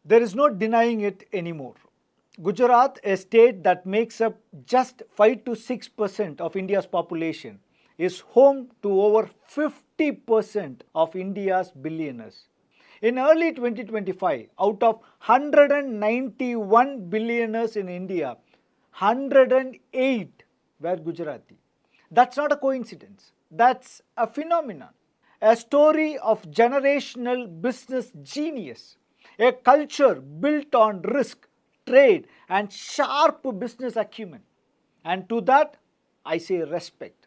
There is no denying it anymore. Gujarat, a state that makes up just 5 to 6% of India's population, is home to over 50% of India's billionaires. In early 2025, out of 191 billionaires in India, 108 were Gujarati. That's not a coincidence. That's a phenomenon. A story of generational business genius. A culture built on risk, trade, and sharp business acumen. And to that, I say respect.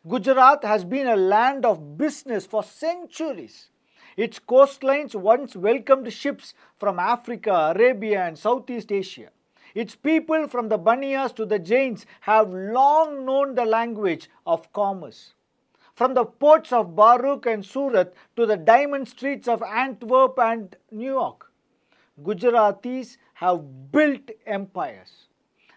Gujarat has been a land of business for centuries. Its coastlines once welcomed ships from Africa, Arabia, and Southeast Asia. Its people, from the Baniyas to the Jains, have long known the language of commerce. From the ports of Baruch and Surat to the diamond streets of Antwerp and New York, Gujaratis have built empires.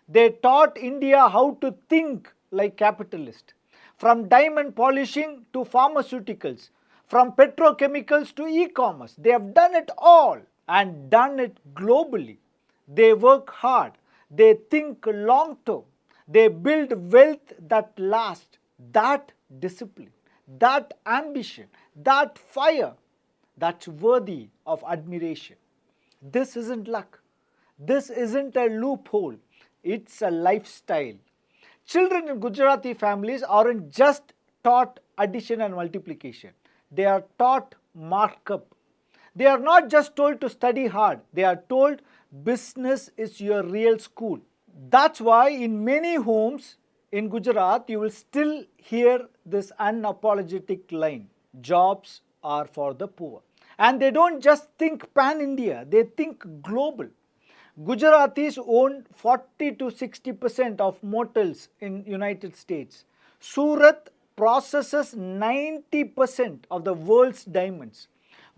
They taught India how to think like capitalists. From diamond polishing to pharmaceuticals, from petrochemicals to e-commerce, they have done it all and done it globally. They work hard, they think long term, they build wealth that lasts. That discipline, that ambition, that fire, that's worthy of admiration. This isn't luck. This isn't a loophole. It's a lifestyle. Children in Gujarati families aren't just taught addition and multiplication. They are taught markup. They are not just told to study hard. They are told business is your real school. That's why in many homes in Gujarat, you will still hear this unapologetic line: jobs are for the poor. And they don't just think pan-India, they think global. Gujaratis own 40 to 60% of motels in United States. Surat processes 90% of the world's diamonds.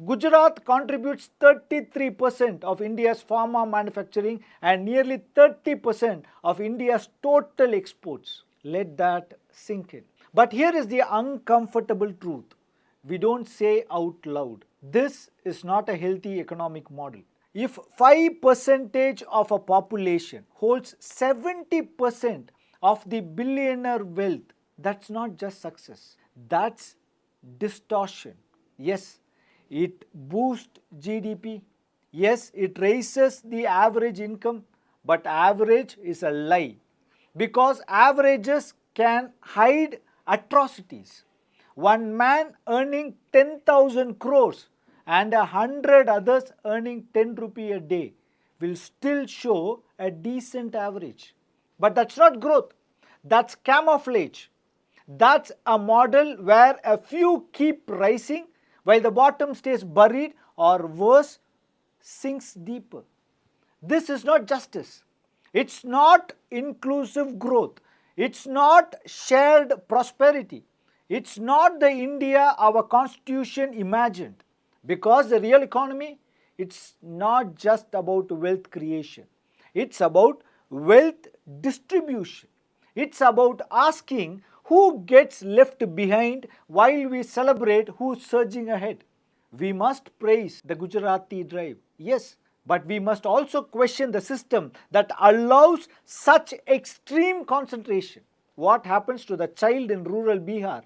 Gujarat contributes 33% of India's pharma manufacturing and nearly 30% of India's total exports. Let that sink in. But here is the uncomfortable truth. We don't say out loud. This is not a healthy economic model. If 5% of a population holds 70% of the billionaire wealth, that's not just success. That's distortion. Yes, it boosts GDP. Yes, it raises the average income. But average is a lie, because averages can hide atrocities. One man earning 10,000 crores and 100 others earning 10 rupee a day will still show a decent average. But that's not growth. That's camouflage. That's a model where a few keep rising while the bottom stays buried, or worse, sinks deeper. This is not justice. It's not inclusive growth. It's not shared prosperity. It's not the India our constitution imagined. Because the real economy, it's not just about wealth creation. It's about wealth distribution. It's about asking who gets left behind while we celebrate who's surging ahead. We must praise the Gujarati drive, yes, but we must also question the system that allows such extreme concentration. What happens to the child in rural Bihar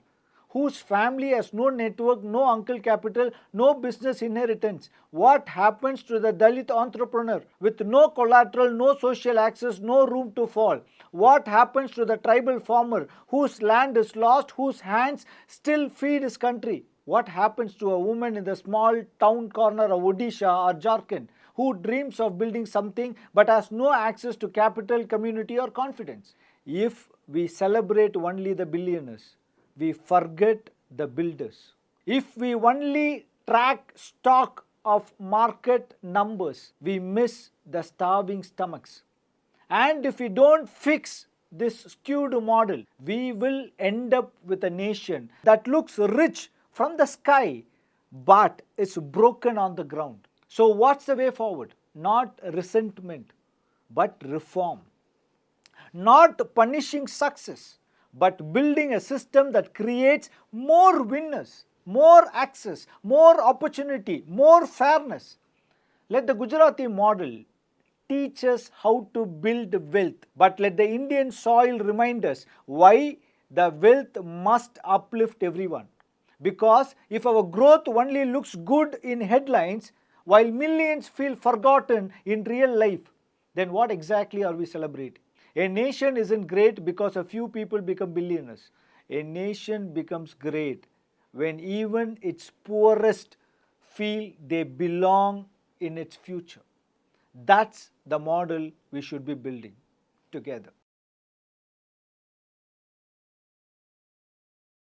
whose family has no network, no uncle capital, no business inheritance? What happens to the Dalit entrepreneur with no collateral, no social access, no room to fall? What happens to the tribal farmer whose land is lost, whose hands still feed his country? What happens to a woman in the small town corner of Odisha or Jharkhand who dreams of building something but has no access to capital, community, or confidence? If we celebrate only the billionaires, we forget the builders. If we only track stock of market numbers, we miss the starving stomachs. And if we don't fix this skewed model, we will end up with a nation that looks rich from the sky but is broken on the ground. So what's the way forward? Not resentment, but reform. Not punishing success, but building a system that creates more winners, more access, more opportunity, more fairness. Let the Gujarati model teach us how to build wealth, but let the Indian soil remind us why the wealth must uplift everyone. Because if our growth only looks good in headlines while millions feel forgotten in real life, then what exactly are we celebrating? A nation isn't great because a few people become billionaires. A nation becomes great when even its poorest feel they belong in its future. That's the model we should be building together.